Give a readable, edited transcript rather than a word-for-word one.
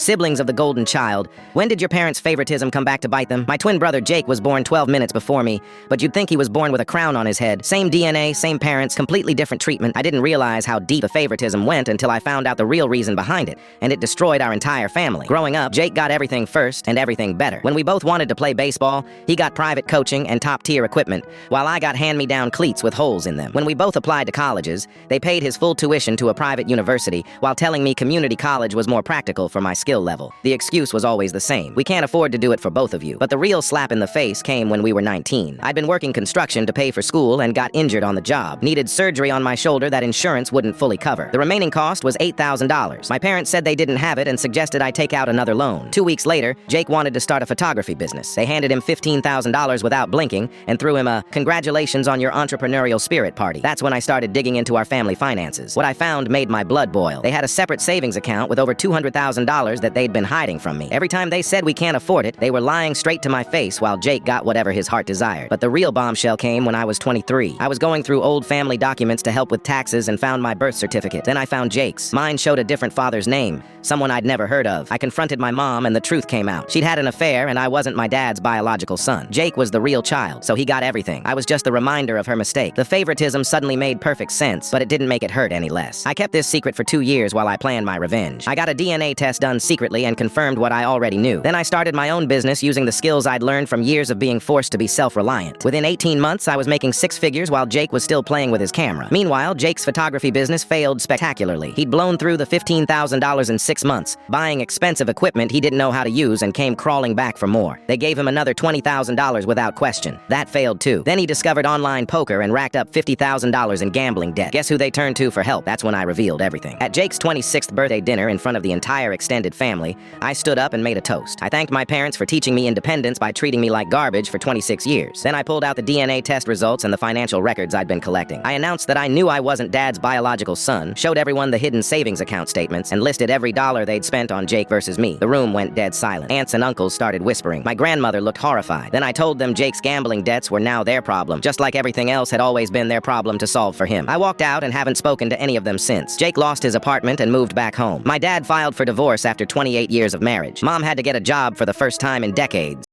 Siblings of the golden child, when did your parents' favoritism come back to bite them? My twin brother Jake was born 12 minutes before me, but you'd think he was born with a crown on his head. Same DNA, same parents, completely different treatment. I didn't realize how deep the favoritism went until I found out the real reason behind it, and it destroyed our entire family. Growing up, Jake got everything first and everything better. When we both wanted to play baseball, he got private coaching and top-tier equipment, while I got hand-me-down cleats with holes in them. When we both applied to colleges, they paid his full tuition to a private university, while telling me community college was more practical for my skill level. The excuse was always the same: we can't afford to do it for both of you. But the real slap in the face came when we were 19. I'd been working construction to pay for school and got injured on the job. Needed surgery on my shoulder that insurance wouldn't fully cover. The remaining cost was $8,000. My parents said they didn't have it and suggested I take out another loan. 2 weeks later, Jake wanted to start a photography business. They handed him $15,000 without blinking and threw him a "congratulations on your entrepreneurial spirit" party. That's when I started digging into our family finances. What I found made my blood boil. They had a separate savings account with over $200,000 that they'd been hiding from me. Every time they said we can't afford it, they were lying straight to my face while Jake got whatever his heart desired. But the real bombshell came when I was 23. I was going through old family documents to help with taxes and found my birth certificate. Then I found Jake's. Mine showed a different father's name, someone I'd never heard of. I confronted my mom and the truth came out. She'd had an affair and I wasn't my dad's biological son. Jake was the real child, so he got everything. I was just the reminder of her mistake. The favoritism suddenly made perfect sense, but it didn't make it hurt any less. I kept this secret for 2 years while I planned my revenge. I got a DNA test done secretly and confirmed what I already knew. Then I started my own business using the skills I'd learned from years of being forced to be self-reliant. Within 18 months, I was making 6 figures while Jake was still playing with his camera. Meanwhile, Jake's photography business failed spectacularly. He'd blown through the $15,000 in 6 months, buying expensive equipment he didn't know how to use and came crawling back for more. They gave him another $20,000 without question. That failed too. Then he discovered online poker and racked up $50,000 in gambling debt. Guess who they turned to for help? That's when I revealed everything. At Jake's 26th birthday dinner in front of the entire extended family, I stood up and made a toast. I thanked my parents for teaching me independence by treating me like garbage for 26 years. Then I pulled out the DNA test results and the financial records I'd been collecting. I announced that I knew I wasn't Dad's biological son, showed everyone the hidden savings account statements, and listed every dollar they'd spent on Jake versus me. The room went dead silent. Aunts and uncles started whispering. My grandmother looked horrified. Then I told them Jake's gambling debts were now their problem, just like everything else had always been their problem to solve for him. I walked out and haven't spoken to any of them since. Jake lost his apartment and moved back home. My dad filed for divorce after 28 years of marriage. Mom had to get a job for the first time in decades.